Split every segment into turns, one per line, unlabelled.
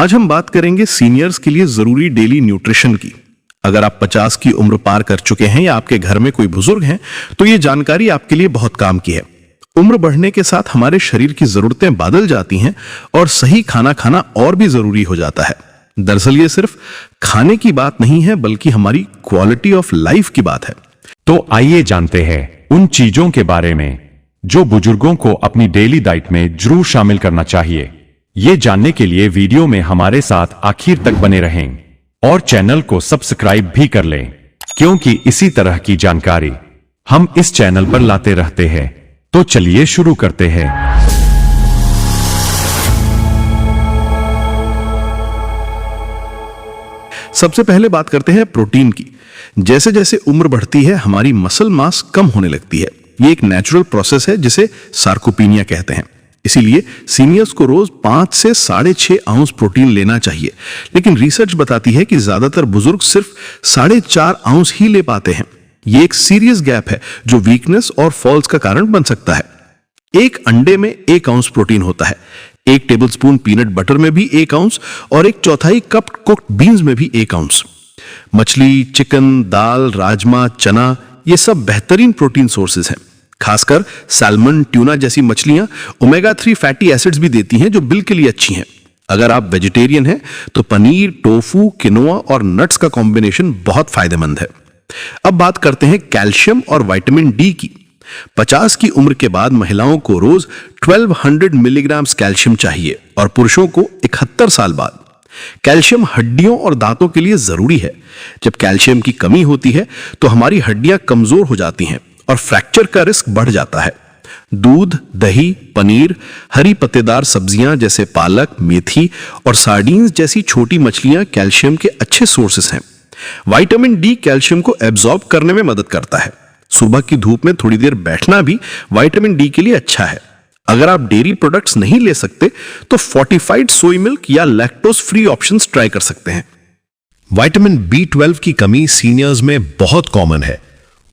आज हम बात करेंगे सीनियर्स के लिए जरूरी डेली न्यूट्रिशन की। अगर आप 50 की उम्र पार कर चुके हैं या आपके घर में कोई बुजुर्ग हैं, तो ये जानकारी आपके लिए बहुत काम की है। उम्र बढ़ने के साथ हमारे शरीर की जरूरतें बदल जाती हैं और सही खाना खाना और भी जरूरी हो जाता है। दरअसल ये सिर्फ खाने की बात नहीं है, बल्कि हमारी क्वालिटी ऑफ लाइफ की बात है।
तो आइए जानते हैं उन चीजों के बारे में जो बुजुर्गों को अपनी डेली डाइट में जरूर शामिल करना चाहिए। ये जानने के लिए वीडियो में हमारे साथ आखिर तक बने रहें और चैनल को सब्सक्राइब भी कर लें, क्योंकि इसी तरह की जानकारी हम इस चैनल पर लाते रहते हैं। तो चलिए शुरू करते हैं।
सबसे पहले बात करते हैं प्रोटीन की। जैसे जैसे उम्र बढ़ती है, हमारी मसल मास कम होने लगती है। ये एक नेचुरल प्रोसेस है जिसे सार्कोपीनिया कहते हैं। इसीलिए सीनियर्स को रोज 5 से 6.5 आउंस प्रोटीन लेना चाहिए। लेकिन रिसर्च बताती है कि ज्यादातर बुजुर्ग सिर्फ 4.5 आउंस ही ले पाते हैं। ये एक सीरियस गैप है जो वीकनेस और फॉल्स का कारण बन सकता है। एक अंडे में 1 आउंस प्रोटीन होता है, 1 टेबलस्पून पीनट बटर में भी 1 आउंस और 1/4 कप कुक्ड बीन्स में भी 1 आउंस। मछली, चिकन, दाल, राजमा, चना, ये सब बेहतरीन प्रोटीन सोर्सेज हैं। खासकर सैल्मन, ट्यूना जैसी मछलियां ओमेगा 3 फैटी एसिड्स भी देती हैं, जो बिल के लिए अच्छी हैं। अगर आप वेजिटेरियन हैं तो पनीर, टोफू, किनोआ और नट्स का कॉम्बिनेशन बहुत फायदेमंद है। अब बात करते हैं कैल्शियम और विटामिन डी की। 50 की उम्र के बाद महिलाओं को रोज 1200 मिलीग्राम कैल्शियम चाहिए और पुरुषों को 71 साल बाद। कैल्शियम हड्डियों और दांतों के लिए जरूरी है। जब कैल्शियम की कमी होती है तो हमारी हड्डियां कमजोर हो जाती हैं और फ्रैक्चर का रिस्क बढ़ जाता है। दूध, दही, पनीर, हरी पत्तेदार सब्जियां जैसे पालक, मेथी और सार्डीन्स जैसी छोटी मछलियां कैल्शियम के अच्छे सोर्सेस हैं। विटामिन डी कैल्शियम को एब्जॉर्ब करने में मदद करता है। सुबह की धूप में थोड़ी देर बैठना भी विटामिन डी के लिए अच्छा है। अगर आप डेयरी प्रोडक्ट्स नहीं ले सकते तो फोर्टिफाइड सोई मिल्क या लैक्टोज फ्री ऑप्शंस ट्राई कर सकते हैं।
विटामिन B12 की कमी सीनियर्स में बहुत कॉमन है।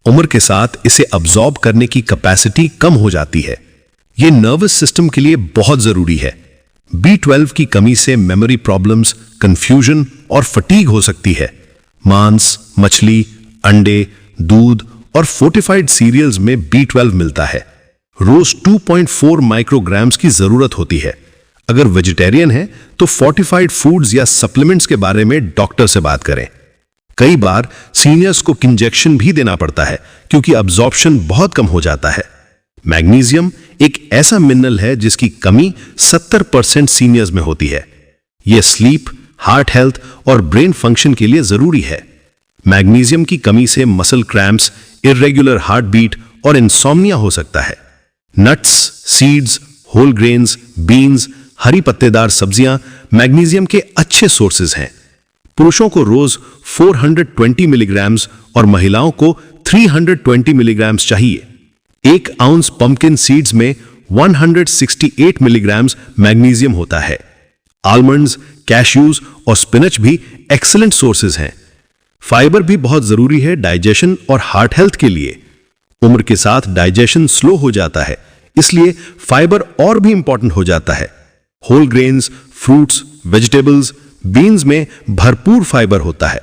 उम्र के साथ इसे अब्सॉर्ब करने की कैपेसिटी कम हो जाती है। यह नर्वस सिस्टम के लिए बहुत जरूरी है। B12 की कमी से मेमोरी प्रॉब्लम्स, कंफ्यूजन और फटीग हो सकती है। मांस, मछली, अंडे, दूध और फोर्टिफाइड सीरियल्स में B12 मिलता है। रोज 2.4 माइक्रोग्राम्स की जरूरत होती है। अगर वेजिटेरियन है तो फोर्टिफाइड फूड्स या सप्लीमेंट्स के बारे में डॉक्टर से बात करें। कई बार सीनियर्स को इंजेक्शन भी देना पड़ता है क्योंकि अब्जॉर्प्शन बहुत कम हो जाता है। मैग्नीशियम एक ऐसा मिनरल है जिसकी कमी 70% सीनियर्स में होती है। यह स्लीप, हार्ट हेल्थ और ब्रेन फंक्शन के लिए जरूरी है। मैग्नीशियम की कमी से muscle cramps, irregular heart beat और इंसोम्निया हो सकता है। Nuts, seeds, whole grains, beans, हरी पत्तेदार सब्जियां मैग्नीशियम के अच्छे सोर्सेज हैं। पुरुषों को रोज 420 मिलीग्राम्स और महिलाओं को 320 मिलीग्राम्स चाहिए। 1 आउंस पंपकिन सीड्स में 168 मिलीग्राम्स मैग्नीशियम होता है। आलमंड्स, कैश्यूज और स्पिनच भी एक्सीलेंट सोर्सेज हैं। फाइबर भी बहुत जरूरी है डाइजेशन और हार्ट हेल्थ के लिए। उम्र के साथ डाइजेशन स्लो हो जाता है, इसलिए फाइबर और भी इंपॉर्टेंट हो जाता है। Whole grains, fruits, vegetables, beans में भरपूर फाइबर होता है।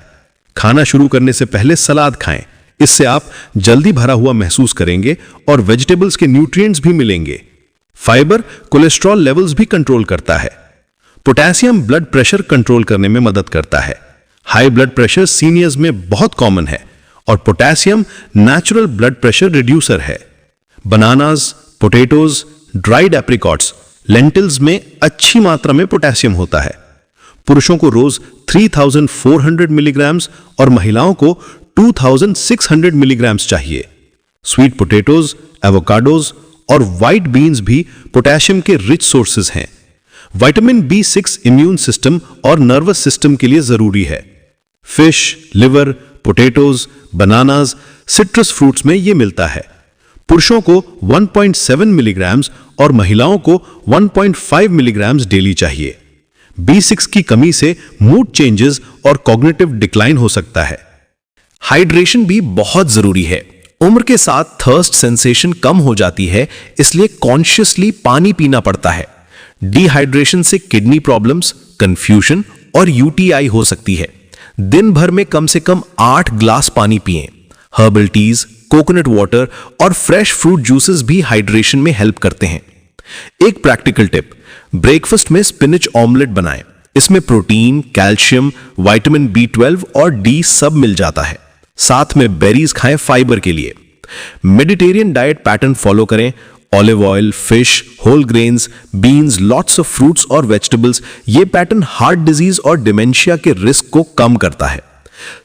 खाना शुरू करने से पहले सलाद खाएं, इससे आप जल्दी भरा हुआ महसूस करेंगे और वेजिटेबल्स के न्यूट्रिएंट्स भी मिलेंगे। फाइबर कोलेस्ट्रॉल लेवल्स भी कंट्रोल करता है। पोटेशियम ब्लड प्रेशर कंट्रोल करने में मदद करता है। हाई ब्लड प्रेशर सीनियर्स में बहुत कॉमन है और potassium natural blood pressure reducer है। Bananas, potatoes, dried apricots, lentils में अच्छी मात्रा में पोटेशियम होता है। पुरुषों को रोज 3400 मिलीग्राम्स और महिलाओं को 2600 मिलीग्राम्स चाहिए। स्वीट पोटैटोज, एवोकाडोज और व्हाइट बीन्स भी पोटेशियम के रिच सोर्सेज हैं। विटामिन B6 इम्यून सिस्टम और नर्वस सिस्टम के लिए जरूरी है। Fish, liver, potatoes, bananas, citrus fruits में यह मिलता है। पुरुषों को 1.7 मिलीग्राम्स और महिलाओं को 1.5 मिलीग्राम्स डेली चाहिए। B6 की कमी से मूड चेंजेस और कॉग्निटिव डिक्लाइन हो सकता है।
हाइड्रेशन भी बहुत जरूरी है। उम्र के साथ थर्स्ट सेंसेशन कम हो जाती है, इसलिए कॉन्शियसली पानी पीना पड़ता है। डिहाइड्रेशन से किडनी प्रॉब्लम्स, कंफ्यूजन और यूटीआई हो सकती है। दिन भर में कम से कम 8 ग्लास पानी पिएं। हर्बल टीज, कोकोनट वाटर और फ्रेश फ्रूट जूसेस भी हाइड्रेशन में हेल्प करते हैं। एक प्रैक्टिकल टिप, ब्रेकफास्ट में स्पिनच ऑमलेट बनाएं। इसमें प्रोटीन, कैल्शियम, विटामिन B12 और डी सब मिल जाता है। साथ में बेरीज खाएं फाइबर के लिए। मेडिटेरियन डाइट पैटर्न फॉलो करें। Olive oil, fish, whole grains, beans, lots of fruits और वेजिटेबल्स। ये पैटर्न हार्ट डिजीज और डिमेंशिया के रिस्क को कम करता है।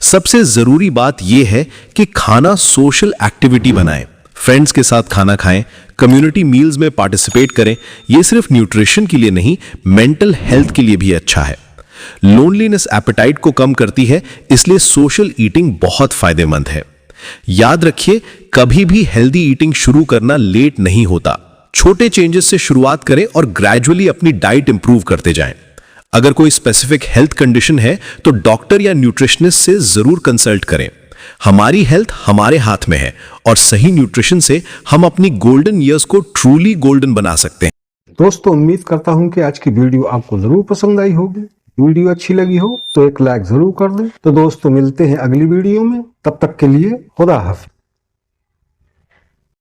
सबसे जरूरी बात यह है कि खाना सोशल एक्टिविटी बनाएं। फ्रेंड्स के साथ खाना खाएं, कम्युनिटी मील्स में पार्टिसिपेट करें। यह सिर्फ न्यूट्रिशन के लिए नहीं, मेंटल हेल्थ के लिए भी अच्छा है। लोनलीनेस एपेटाइट को कम करती है, इसलिए सोशल ईटिंग बहुत फायदेमंद है। याद रखिए, कभी भी हेल्दी ईटिंग शुरू करना लेट नहीं होता। छोटे चेंजेस से शुरुआत करें और ग्रेजुअली अपनी डाइट इंप्रूव करते जाएं। अगर कोई स्पेसिफिक हेल्थ कंडीशन है तो डॉक्टर या न्यूट्रिशनिस्ट से जरूर कंसल्ट करें। हमारी हेल्थ हमारे हाथ में है और सही न्यूट्रिशन से हम अपनी गोल्डन ईयर्स को ट्रूली गोल्डन बना सकते हैं।
दोस्तों, उम्मीद करता हूं कि आज की वीडियो आपको जरूर पसंद आई होगी। वीडियो अच्छी लगी हो तो एक लाइक जरूर कर दें। तो दोस्तों, मिलते हैं अगली वीडियो में। तब तक के लिए खुदा हाफिज।